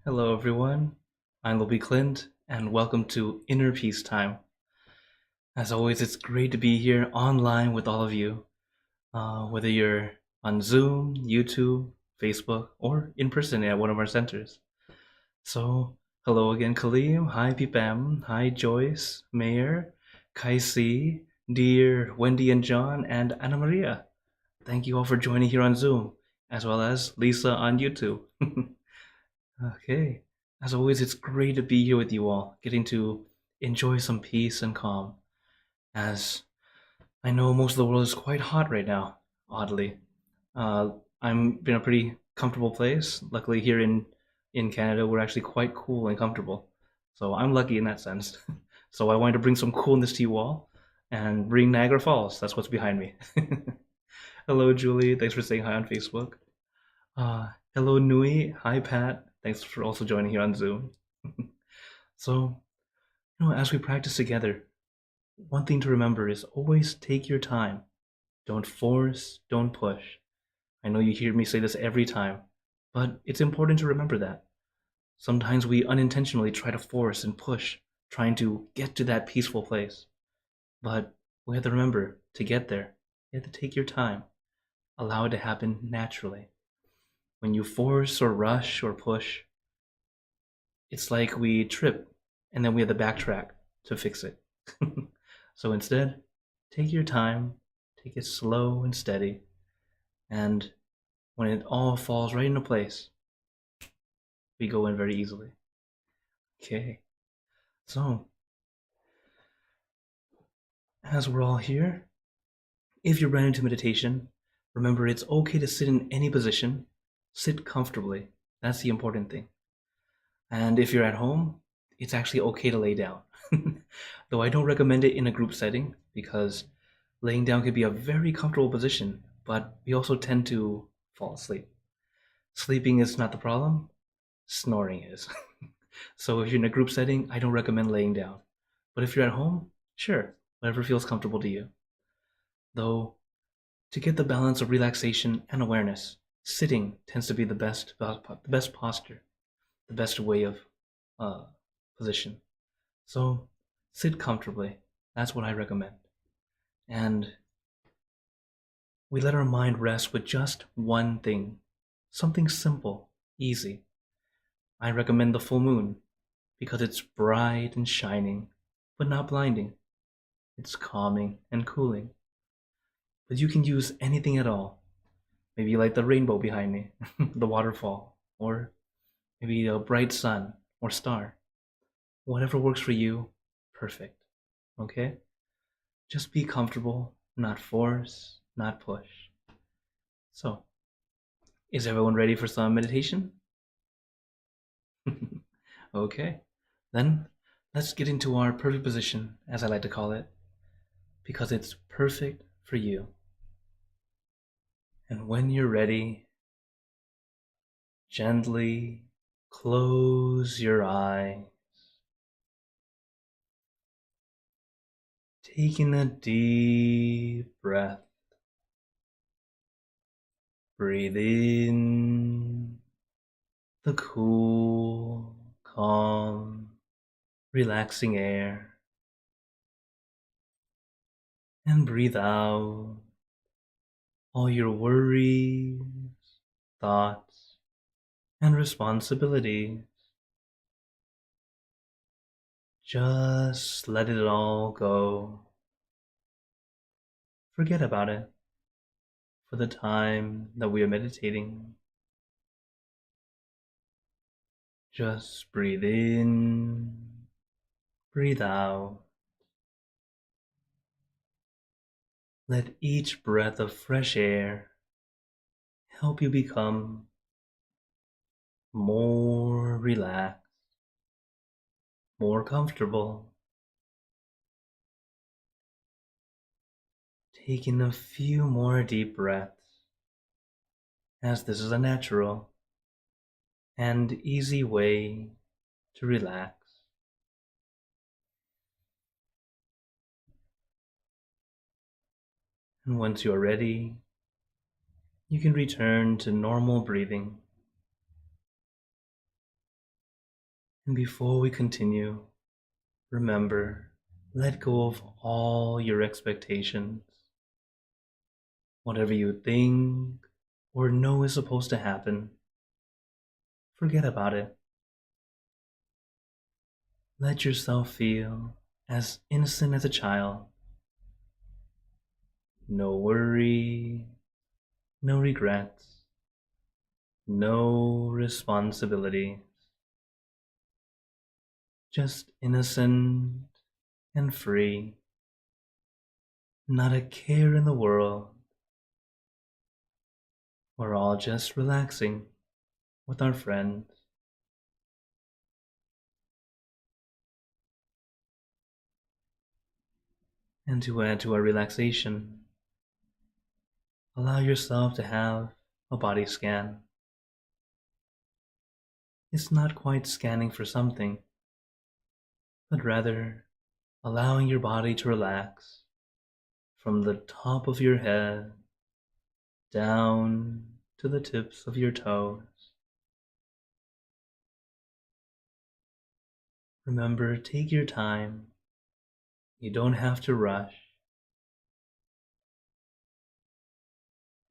Hello, everyone. I'm Lobby Clint, and welcome to Inner Peace Time. As always, it's great to be here online with all of you, whether you're on Zoom, YouTube, Facebook, or in person at one of our centers. So, hello again, Kaleem. Hi, Pipam. Hi, Joyce, Mayor, Kaisi, dear Wendy and John, and Anna Maria. Thank you all for joining here on Zoom, as well as Lisa on YouTube. Okay. As always, it's great to be here with you all, getting to enjoy some peace and calm. As I know most of the world is quite hot right now, oddly. Uh, I'm in a pretty comfortable place. Luckily, here in Canada, we're actually quite cool and comfortable. So I'm lucky in that sense. So I wanted to bring some coolness to you all and bring Niagara Falls. That's what's behind me. Hello, Julie. Thanks for saying hi on Facebook. Hello, Nui. Hi, Pat. Thanks for also joining here on Zoom. So, as we practice together, one thing to remember is always take your time. Don't force, don't push. I know you hear me say this every time, but it's important to remember that. Sometimes we unintentionally try to force and push, trying to get to that peaceful place. But we have to remember to get there, you have to take your time. Allow it to happen naturally. When you force or rush or push, it's like we trip and then we have to backtrack to fix it. So instead, take your time, take it slow and steady, and when it all falls right into place, we go in very easily. Okay, so as we're all here, if you're brand new to meditation, remember it's okay to sit in any position, sit comfortably. That's the important thing. And if you're at home, it's actually okay to lay down. Though I don't recommend it in a group setting because laying down can be a very comfortable position, but we also tend to fall asleep. Sleeping is not the problem, snoring is. So if you're in a group setting, I don't recommend laying down. But if you're at home, sure, whatever feels comfortable to you. Though, to get the balance of relaxation and awareness, sitting tends to be the best posture, the best way of uh, position. So sit comfortably. That's what I recommend. And we let our mind rest with just one thing, something simple, easy. I recommend the full moon because it's bright and shining, but not blinding. It's calming and cooling. But you can use anything at all. Maybe like the rainbow behind me, the waterfall, or maybe a bright sun or star. Whatever works for you, perfect. Okay? Just be comfortable, not force, not push. So, is everyone ready for some meditation? Okay, then let's get into our perfect position, as I like to call it, because it's perfect for you. And when you're ready, gently close your eyes, taking a deep breath. Breathe in the cool, calm, relaxing air, and breathe out all your worries, thoughts, and responsibilities. Just let it all go. Forget about it for the time that we are meditating. Just breathe in, breathe out. Let each breath of fresh air help you become more relaxed, more comfortable. Taking a few more deep breaths, as this is a natural and easy way to relax. And once you're ready, you can return to normal breathing. And before we continue, remember, let go of all your expectations. Whatever you think or know is supposed to happen, forget about it. Let yourself feel as innocent as a child. No worry, no regrets, no responsibilities. Just innocent and free. Not a care in the world. We're all just relaxing with our friends. And to add to our relaxation, allow yourself to have a body scan. It's not quite scanning for something, but rather allowing your body to relax from the top of your head down to the tips of your toes. Remember, take your time. You don't have to rush.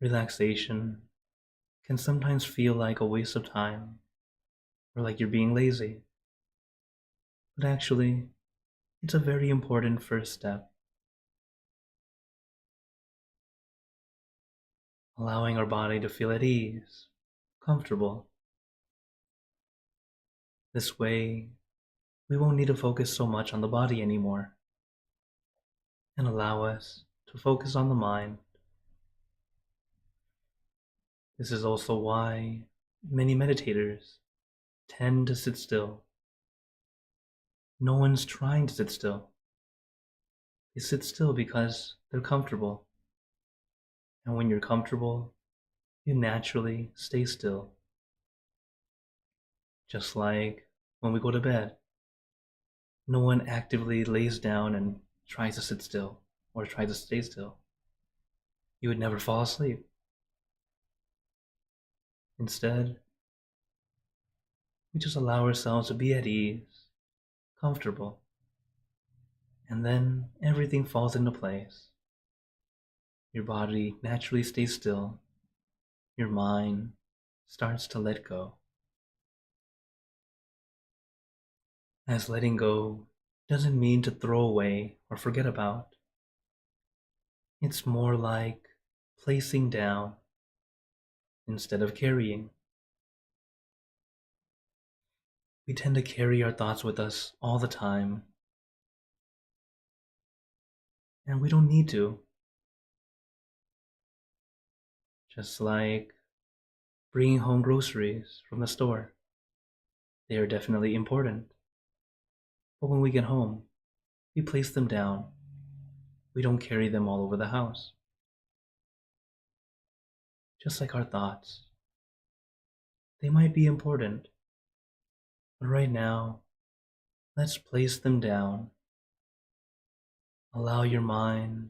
Relaxation can sometimes feel like a waste of time or like you're being lazy. But actually, it's a very important first step. Allowing our body to feel at ease, comfortable. This way, we won't need to focus so much on the body anymore and allow us to focus on the mind. This is also why many meditators tend to sit still. No one's trying to sit still. They sit still because they're comfortable. And when you're comfortable, you naturally stay still. Just like when we go to bed, no one actively lays down and tries to sit still or tries to stay still. You would never fall asleep. Instead, we just allow ourselves to be at ease, comfortable, and then everything falls into place. Your body naturally stays still. Your mind starts to let go. As letting go doesn't mean to throw away or forget about. It's more like placing down instead of carrying. We tend to carry our thoughts with us all the time, and we don't need to. Just like bringing home groceries from the store. They are definitely important. But when we get home, we place them down. We don't carry them all over the house. Just like our thoughts. They might be important, but right now, let's place them down. Allow your mind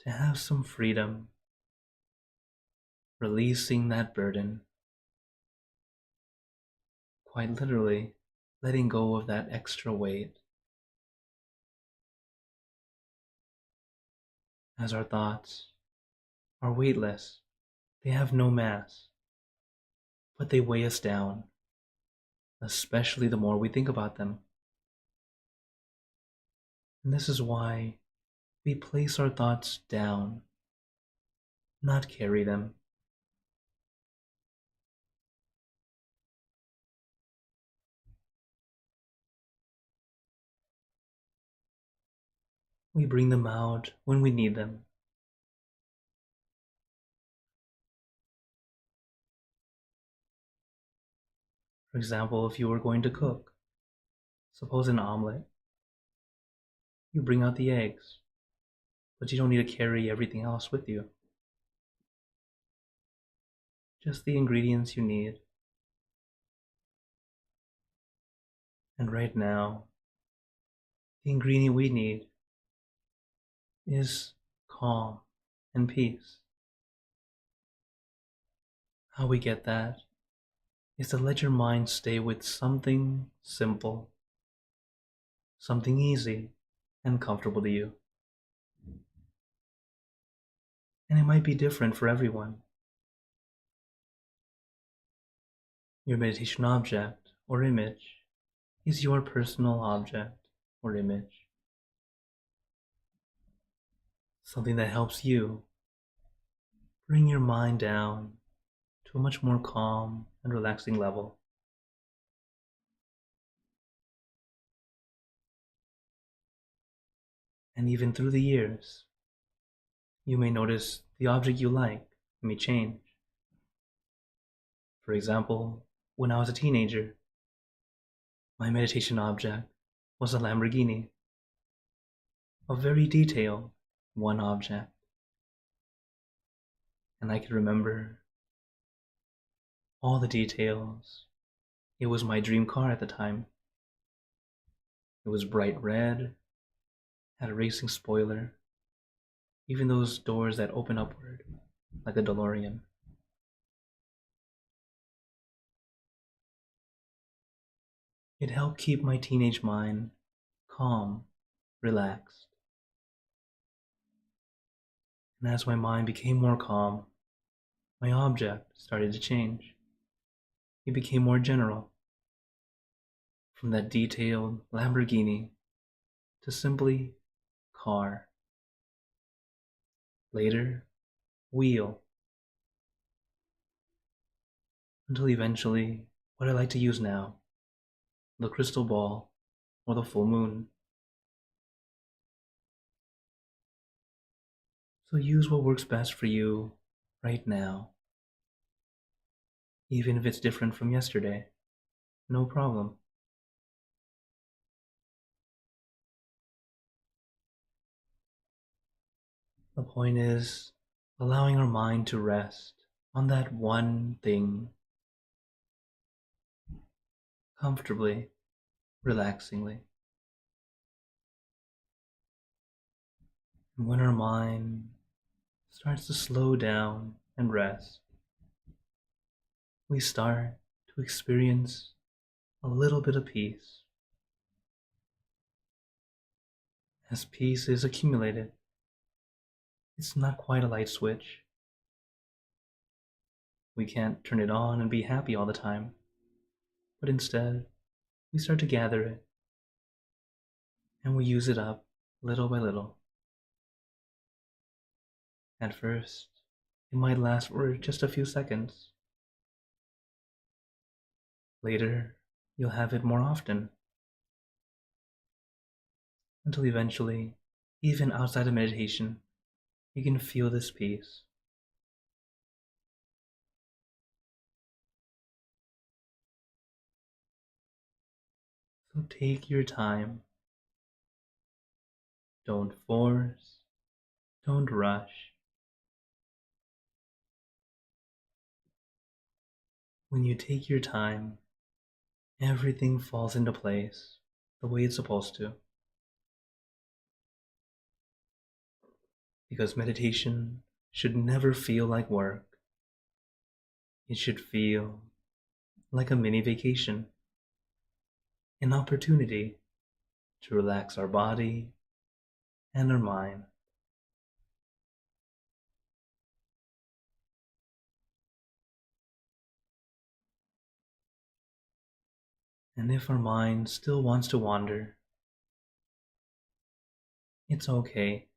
to have some freedom, releasing that burden. Quite literally, letting go of that extra weight. As our thoughts are weightless, they have no mass, but they weigh us down, especially the more we think about them. And this is why we place our thoughts down, not carry them. We bring them out when we need them. For example, if you were going to cook, suppose an omelet, you bring out the eggs, but you don't need to carry everything else with you. Just the ingredients you need. And right now, the ingredient we need is calm and peace. How we get that is to let your mind stay with something simple, something easy and comfortable to you. And it might be different for everyone. Your meditation object or image is your personal object or image. Something that helps you bring your mind down to a much more calm and relaxing level. And even through the years, you may notice the object you like may change. For example, when I was a teenager, my meditation object was a Lamborghini, a very detailed one object. And I could remember all the details. It was my dream car at the time. It was bright red, had a racing spoiler, even those doors that open upward like a DeLorean. It helped keep my teenage mind calm, relaxed. And as my mind became more calm, my object started to change. It became more general, from that detailed Lamborghini to simply car. Later, wheel. Until eventually, what I like to use now, the crystal ball or the full moon. So use what works best for you right now. Even if it's different from yesterday, no problem. The point is allowing our mind to rest on that one thing, comfortably, relaxingly. And when our mind starts to slow down and rest, we start to experience a little bit of peace. As peace is accumulated, it's not quite a light switch. We can't turn it on and be happy all the time, but instead, we start to gather it, and we use it up little by little. At first, it might last for just a few seconds. Later, you'll have it more often, until eventually, even outside of meditation, you can feel this peace. So take your time. Don't force, don't rush. When you take your time, everything falls into place the way it's supposed to. Because meditation should never feel like work. It should feel like a mini vacation, an opportunity to relax our body and our mind. And if our mind still wants to wander, it's okay.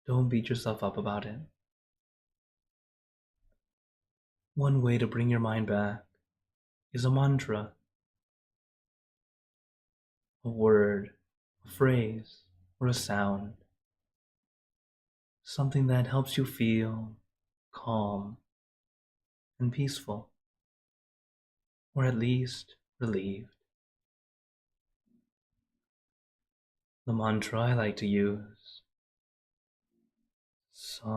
Don't beat yourself up about it. One way to bring your mind back is a mantra, a word, a phrase, or a sound. Something that helps you feel calm and peaceful, or at least relieved. The mantra I like to use, Samma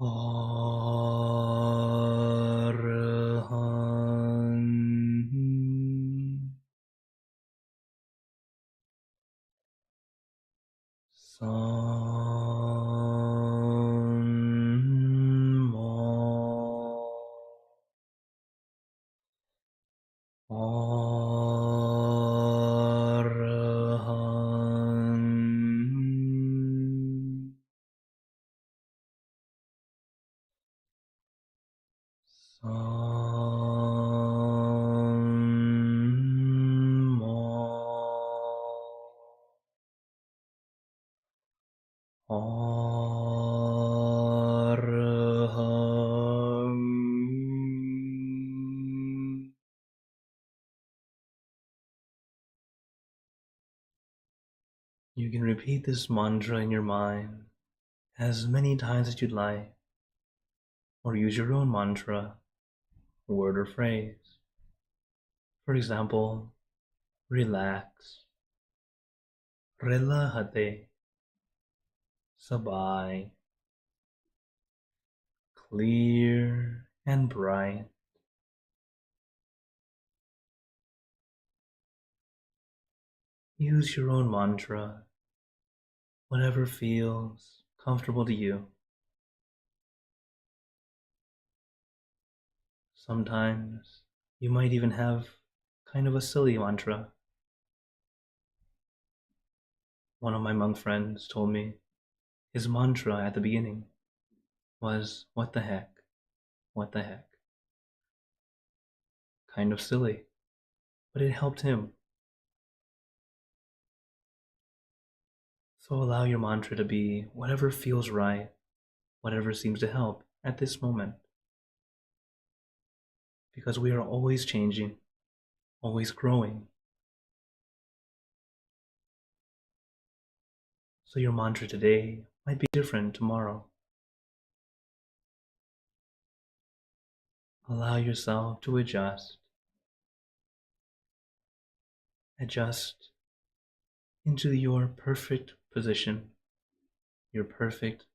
Arhan Arham. You can repeat this mantra in your mind as many times as you'd like, or use your own mantra, word or phrase. For example, relax, relájate, sabay, clear and bright. Use your own mantra, whatever feels comfortable to you. Sometimes you might even have kind of a silly mantra. One of my monk friends told me his mantra at the beginning was, "What the heck? What the heck?" Kind of silly, but it helped him. So allow your mantra to be whatever feels right, whatever seems to help at this moment. Because we are always changing, always growing. So your mantra today might be different tomorrow. Allow yourself to adjust. Adjust into your perfect position, your perfect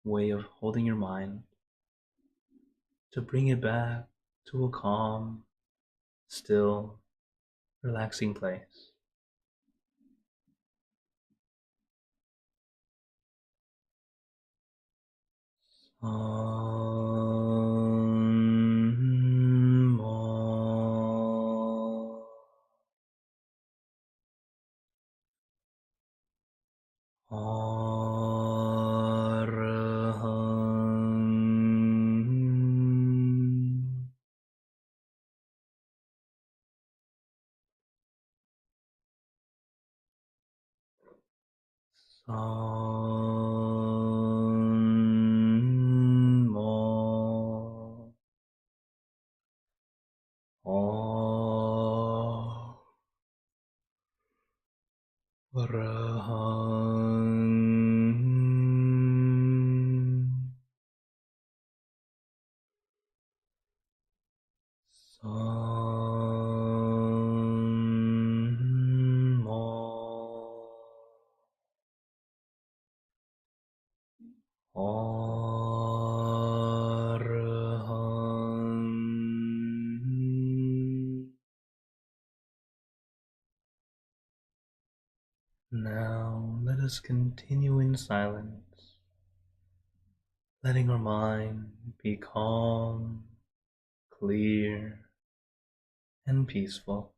way of holding your mind, to bring it back to a calm, still, relaxing place. Now let us continue in silence, letting our mind be calm, clear, and peaceful.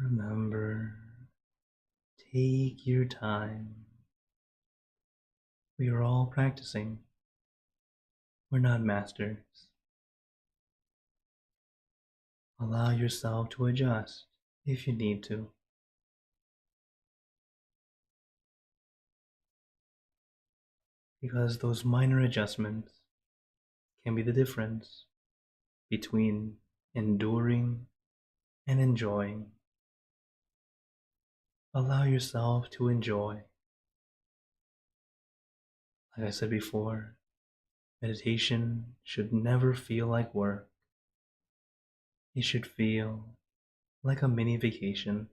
Remember, take your time. We are all practicing. We're not masters. Allow yourself to adjust if you need to. Because those minor adjustments can be the difference between enduring and enjoying. Allow yourself to enjoy. Like I said before, meditation should never feel like work. It should feel like a mini vacation.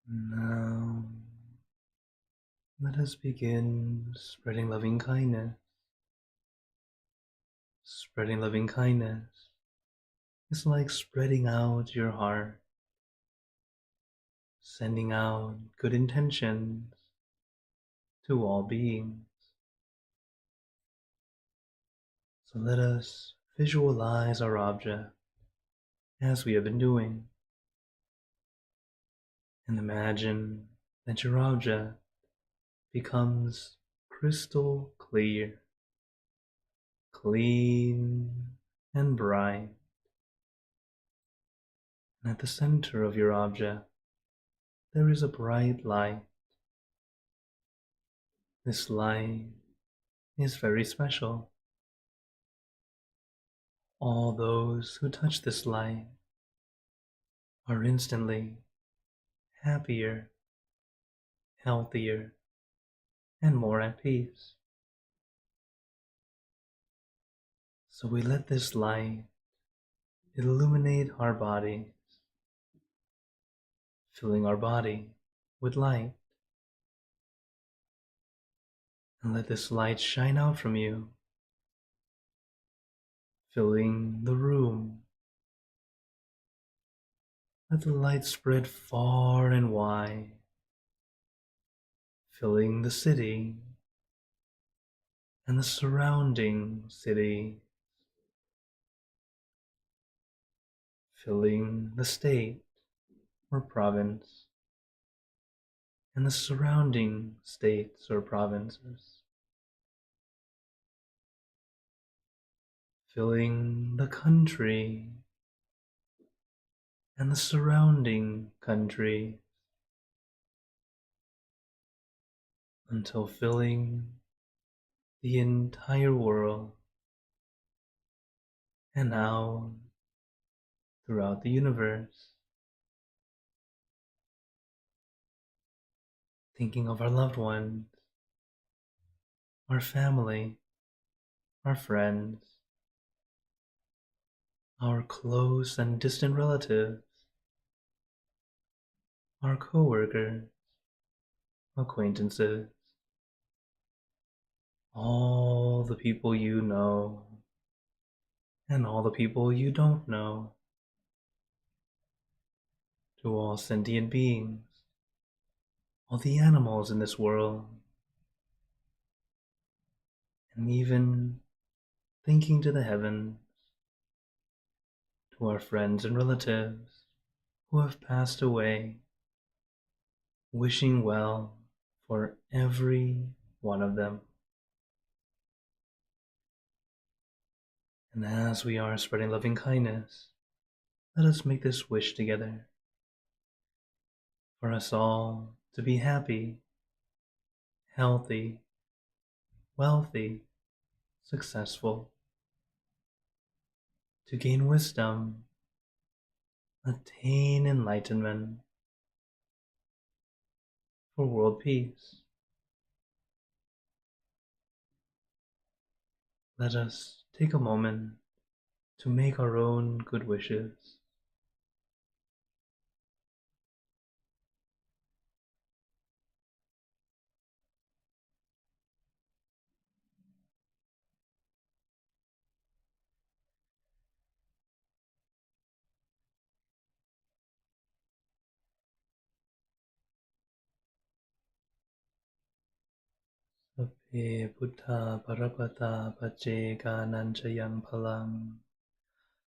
Now, let us begin spreading loving kindness. Spreading loving kindness is like spreading out your heart, sending out good intentions to all beings. So let us visualize our object as we have been doing, and imagine that your object becomes crystal clear, clean and bright. And at the center of your object, there is a bright light. This light is very special. All those who touch this light are instantly happier, healthier, and more at peace. So we let this light illuminate our bodies, filling our body with light. And let this light shine out from you, filling the room. Let the light spread far and wide, filling the city and the surrounding city, filling the state or province and the surrounding states or provinces, filling the country and the surrounding country, until filling the entire world and out throughout the universe. Thinking of our loved ones, our family, our friends, our close and distant relatives, our co-workers, acquaintances, all the people you know, and all the people you don't know, to all sentient beings, all the animals in this world, and even thinking to the heavens, to our friends and relatives who have passed away, wishing well for every one of them. And as we are spreading loving kindness, let us make this wish together, for us all to be happy, healthy, wealthy, successful, to gain wisdom, attain enlightenment, for world peace. Let us take a moment to make our own good wishes. Sappe Buddha Parapata Pacceka Nanchayang Palang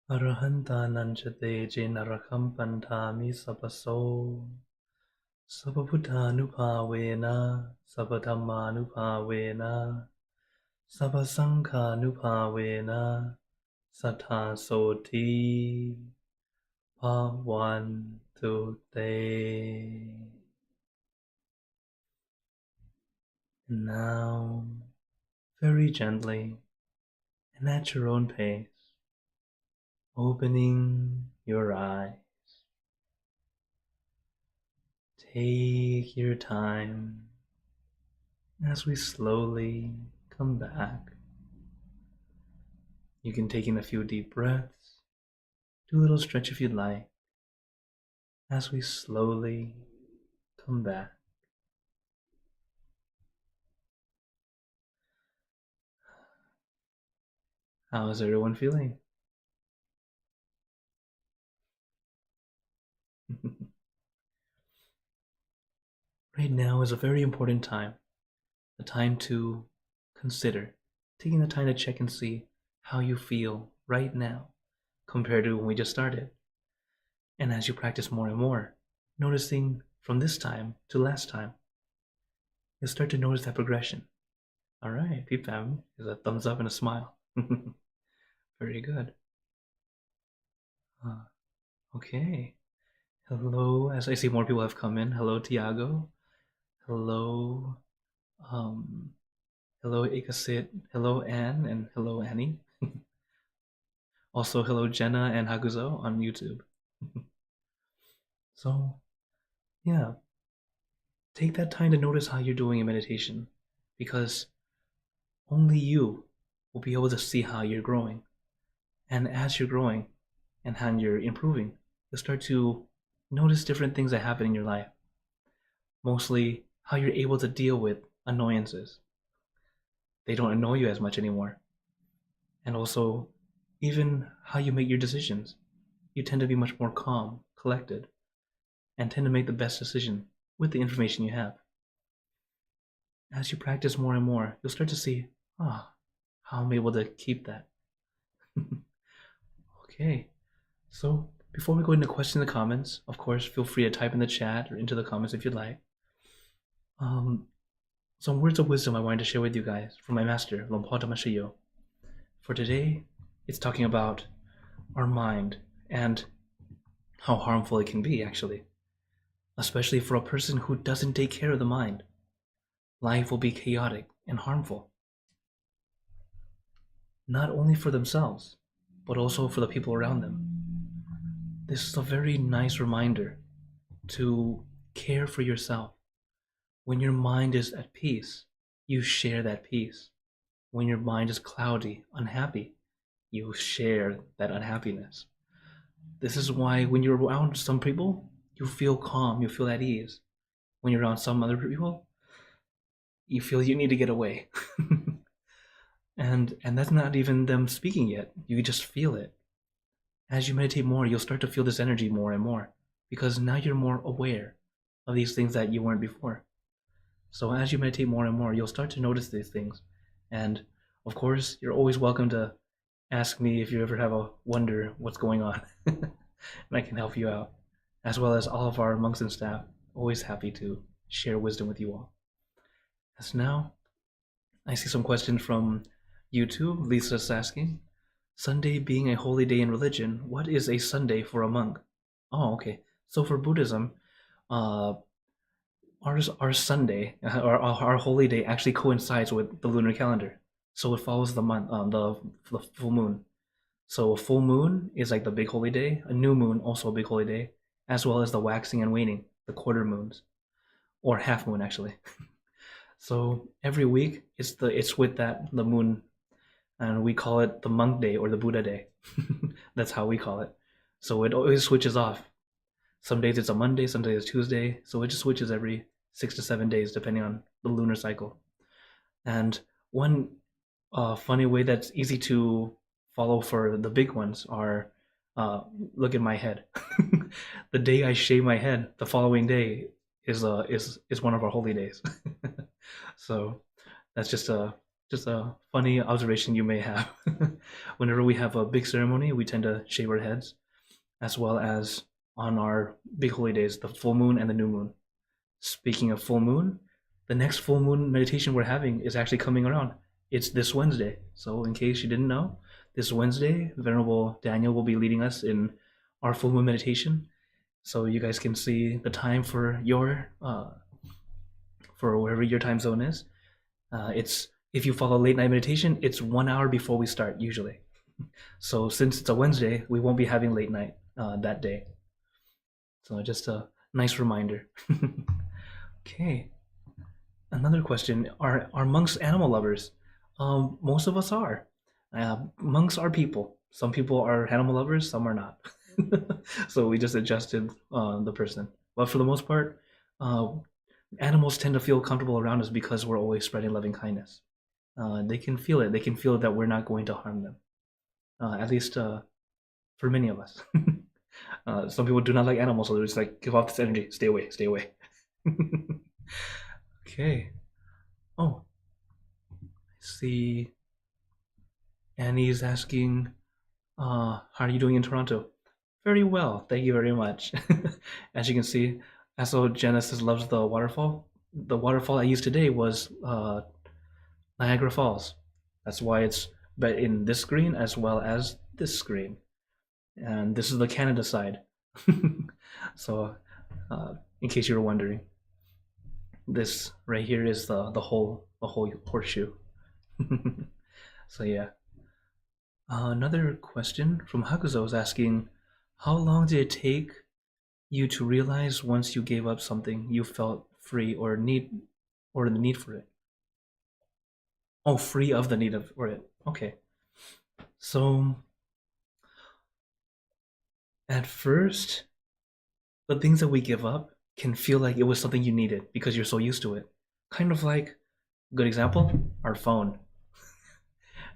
Arahanta Nanchate Jenarakam Pantami Sapaso Sababuddha Nupavena Sabadhamma Nupavena Sabasangha Nupavena Sattha Soti Bhavantu Te. And now, very gently and at your own pace, opening your eyes. Take your time as we slowly come back. You can take in a few deep breaths, do a little stretch if you'd like, as we slowly come back. How is everyone feeling? Right now is a very important time, the time to consider, taking the time to check and see how you feel right now compared to when we just started. And as you practice more and more, noticing from this time to last time, you'll start to notice that progression. All right, Peep Fam is a thumbs up and a smile. Very good. Okay. Hello, as I see more people have come in. Hello, Tiago. Hello, um, hello, Ikasit. Hello, Anne, and hello, Annie. Also, hello, Jenna and Haguzo on YouTube. So, yeah, take that time to notice how you're doing in meditation because only you will be able to see how you're growing. And as you're growing and how you're improving, you'll start to notice different things that happen in your life. Mostly how you're able to deal with annoyances. They don't annoy you as much anymore. And also, even how you make your decisions. You tend to be much more calm, collected, and tend to make the best decision with the information you have. As you practice more and more, you'll start to see, how I'm able to keep that. Okay, so before we go into questions and comments, of course, feel free to type in the chat or into the comments if you'd like. Some words of wisdom I wanted to share with you guys from my master, Lompo Damashayo. For today, it's talking about our mind and how harmful it can be, actually. Especially for a person who doesn't take care of the mind. Life will be chaotic and harmful. Not only for themselves, but also for the people around them. This is a very nice reminder to care for yourself. When your mind is at peace, you share that peace. When your mind is cloudy, unhappy, you share that unhappiness. This is why when you're around some people, you feel calm, you feel at ease. When you're around some other people, you feel you need to get away. and that's not even them speaking yet. You just feel it. As you meditate more, you'll start to feel this energy more and more because now you're more aware of these things that you weren't before. So as you meditate more and more, you'll start to notice these things. And of course, you're always welcome to ask me if you ever have a wonder what's going on. And I can help you out, as well as all of our monks and staff. Always happy to share wisdom with you all. As now, I see some questions from YouTube. Lisa's asking, Sunday being a holy day in religion, what is a Sunday for a monk? Oh, okay. So for Buddhism, our Sunday, our holy day actually coincides with the lunar calendar. So it follows the month, the full moon. So a full moon is like the big holy day, a new moon also a big holy day, as well as the waxing and waning, the quarter moons, or half moon actually. So every week it's with the moon, and we call it the monk day or the Buddha day. That's how we call it. So it always switches off. Some days it's a Monday, some days it's Tuesday. So it just switches every 6 to 7 days depending on the lunar cycle. And one funny way that's easy to follow for the big ones are look at my head. The day I shave my head, the following day is one of our holy days. So that's just a funny observation you may have. Whenever we have a big ceremony, we tend to shave our heads, as well as on our big holy days, the full moon and the new moon. Speaking of full moon, the next full moon meditation we're having is actually coming around. It's this Wednesday. So in case you didn't know, this Wednesday, Venerable Daniel will be leading us in our full moon meditation. So you guys can see the time for for wherever your time zone is. It's if you follow late night meditation, it's 1 hour before we start usually. So since it's a Wednesday, we won't be having late night that day. So just a nice reminder. Okay. Another question: Are monks animal lovers? Most of us are. Monks are people. Some people are animal lovers, some are not. So we just adjusted the person. But for the most part, Animals tend to feel comfortable around us because we're always spreading loving kindness. They can feel it. They can feel that we're not going to harm them. At least for many of us. Some people do not like animals, so they're just like, give off this energy. Stay away. Stay away. Okay. Oh, I see. Annie's asking, how are you doing in Toronto? Very well, thank you very much. As you can see, also Genesis loves the waterfall. The waterfall I used today was Niagara Falls. That's why it's but in this screen as well as this screen. And this is the Canada side. So, in case you were wondering, this right here is the whole horseshoe. So yeah. Another question from Hakuzo is asking, how long did it take you to realize once you gave up something you felt free or the need for it? Oh, free of the need for it. Okay. So at first, the things that we give up can feel like it was something you needed because you're so used to it. Kind of like, good example, our phone.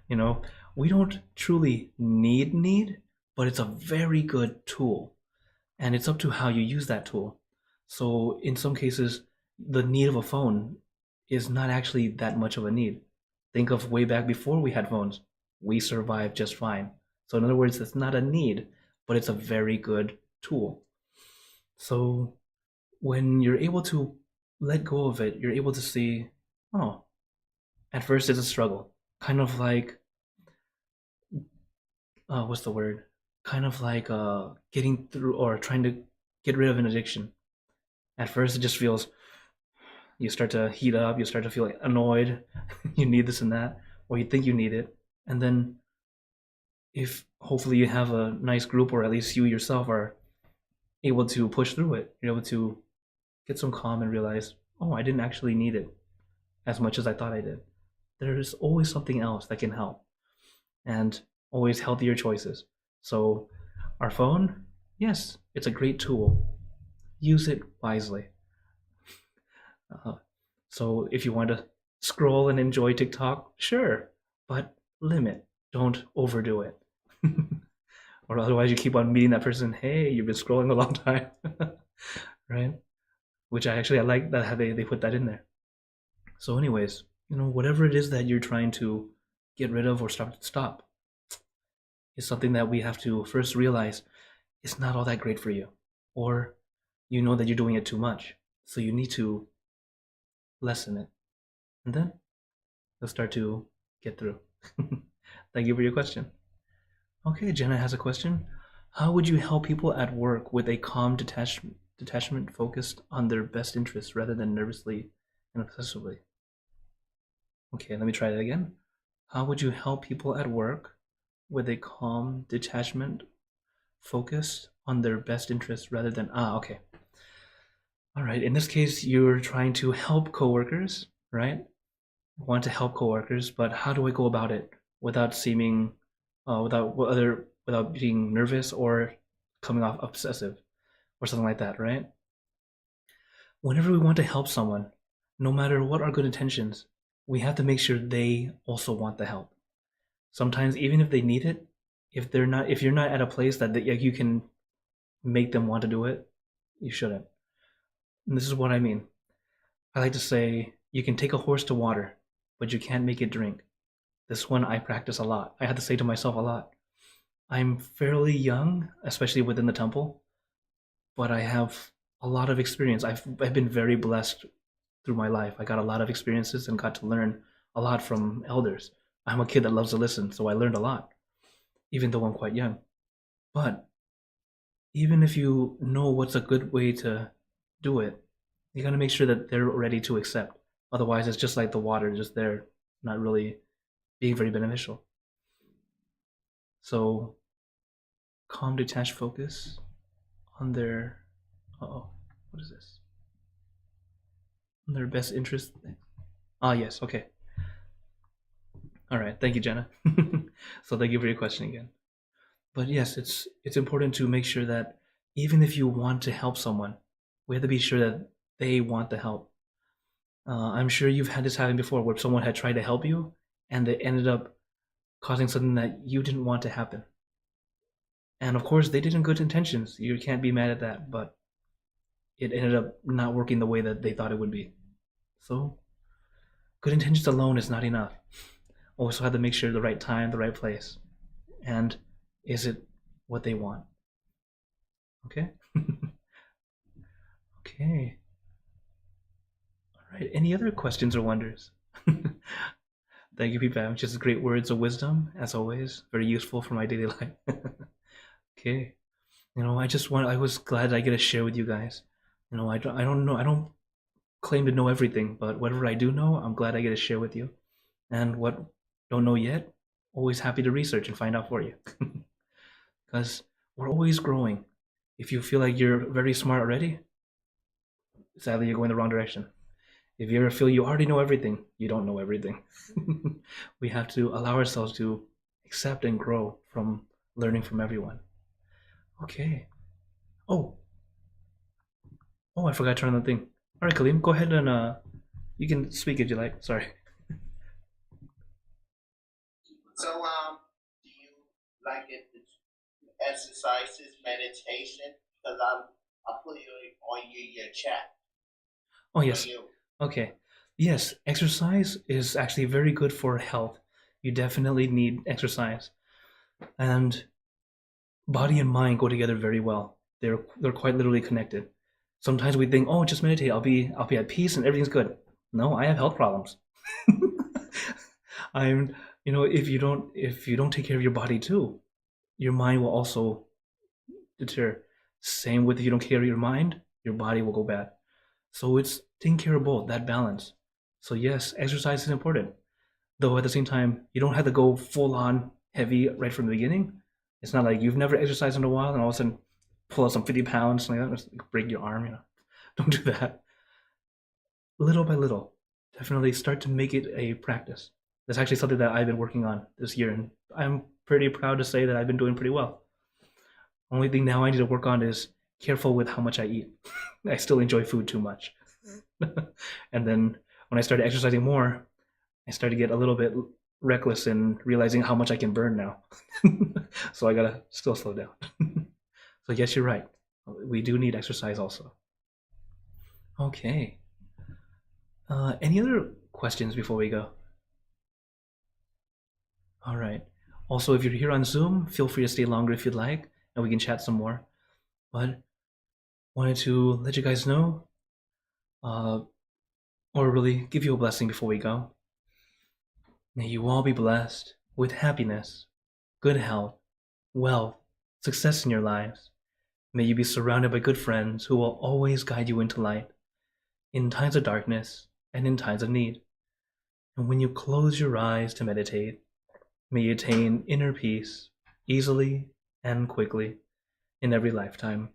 You know, we don't truly need, but it's a very good tool. And it's up to how you use that tool. So in some cases, the need of a phone is not actually that much of a need. Think of way back before we had phones. We survived just fine. So in other words, it's not a need, but it's a very good tool. So when you're able to let go of it, you're able to see, oh, at first it's a struggle. Kind of like, what's the word? Kind of like getting through or trying to get rid of an addiction. At first, it just feels, you start to heat up, you start to feel like annoyed, you need this and that, or you think you need it. And then, if hopefully you have a nice group, or at least you yourself are able to push through it, you're able to get some calm and realize, oh, I didn't actually need it as much as I thought I did. There's always something else that can help, and always healthier choices. So, our phone, yes, it's a great tool. Use it wisely. So if you want to scroll and enjoy TikTok, sure, but limit. Don't overdo it. Or otherwise you keep on meeting that person, hey, you've been scrolling a long time. Right? Which I like that how they put that in there. So anyways, whatever it is that you're trying to get rid of or stop is something that we have to first realize it's not all that great for you. Or you know that you're doing it too much. So you need to lessen it. And then you'll start to get through. Thank you for your question. Okay, Jenna has a question. How would you help people at work with a calm detachment focused on their best interests rather than nervously and obsessively? Okay, let me try that again. How would you help people at work with a calm detachment focused on their best interests rather than okay. All right, in this case, you're trying to help coworkers, right? Want to help coworkers, but how do I go about it without seeming, without being nervous or coming off obsessive or something like that, right? Whenever we want to help someone, no matter what our good intentions, we have to make sure they also want the help. Sometimes, even if they need it, if you're not at a place that you can make them want to do it, you shouldn't. And this is what I mean. I like to say, you can take a horse to water, but you can't make it drink. This one I practice a lot. I had to say to myself a lot. I'm fairly young, especially within the temple, but I have a lot of experience. I've been very blessed through my life. I got a lot of experiences and got to learn a lot from elders. I'm a kid that loves to listen, so I learned a lot, even though I'm quite young. But even if you know what's a good way to do it, you got to make sure that they're ready to accept. Otherwise, it's just like the water, just there, not really being very beneficial. So, calm, detached focus on their, what is this? On their best interest. Yes, okay. All right, thank you, Jenna. So thank you for your question again. But yes, it's important to make sure that even if you want to help someone, we have to be sure that they want the help. I'm sure you've had this happen before where someone had tried to help you and they ended up causing something that you didn't want to happen. And of course, they did in good intentions. You can't be mad at that, but it ended up not working the way that they thought it would be. So, good intentions alone is not enough. Also have to make sure the right time, the right place. And is it what they want? Okay? Okay. All right. Any other questions or wonders? Thank you, Peepam. Just great words of wisdom, as always. Very useful for my daily life. Okay. I was glad I get to share with you guys. I don't know, I don't claim to know everything, but whatever I do know, I'm glad I get to share with you. And what don't know yet, always happy to research and find out for you. Because we're always growing. If you feel like you're very smart already, sadly, you're going the wrong direction. If you ever feel you already know everything, you don't know everything. We have to allow ourselves to accept and grow from learning from everyone. Okay. Oh, I forgot to turn on the thing. All right, Kaleem, go ahead and you can speak if you like. Sorry. So, do you like it? Exercises, meditation? Because I put it on your chat. Oh yes. Okay. Yes, exercise is actually very good for health. You definitely need exercise, and body and mind go together very well. They're quite literally connected. Sometimes we think, oh, just meditate, I'll be at peace and everything's good. No, I have health problems. I'm if you don't take care of your body too, your mind will also deter. Same with if you don't take care of your mind, your body will go bad. So it's taking care of both, that balance. So yes, exercise is important. Though at the same time, you don't have to go full on heavy right from the beginning. It's not like you've never exercised in a while and all of a sudden pull out some 50 pounds, like that, just break your arm. Don't do that. Little by little, definitely start to make it a practice. That's actually something that I've been working on this year, and I'm pretty proud to say that I've been doing pretty well. Only thing now I need to work on is careful with how much I eat. I still enjoy food too much. And then when I started exercising more, I started to get a little bit reckless in realizing how much I can burn now. So I gotta still slow down. So yes, you're right. We do need exercise also. Okay. Any other questions before we go? All right. Also, if you're here on Zoom, feel free to stay longer if you'd like, and we can chat some more. But wanted to let you guys know, or really give you a blessing before we go. May you all be blessed with happiness, good health, wealth, success in your lives. May you be surrounded by good friends who will always guide you into light, in times of darkness and in times of need. And when you close your eyes to meditate, may you attain inner peace easily and quickly in every lifetime.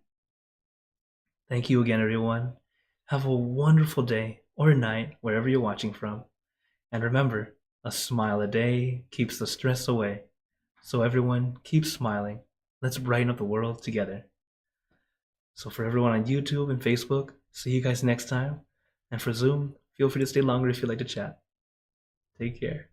Thank you again, everyone. Have a wonderful day or night wherever you're watching from. And remember, a smile a day keeps the stress away. So everyone, keep smiling. Let's brighten up the world together. So for everyone on YouTube and Facebook, see you guys next time. And for Zoom, feel free to stay longer if you'd like to chat. Take care.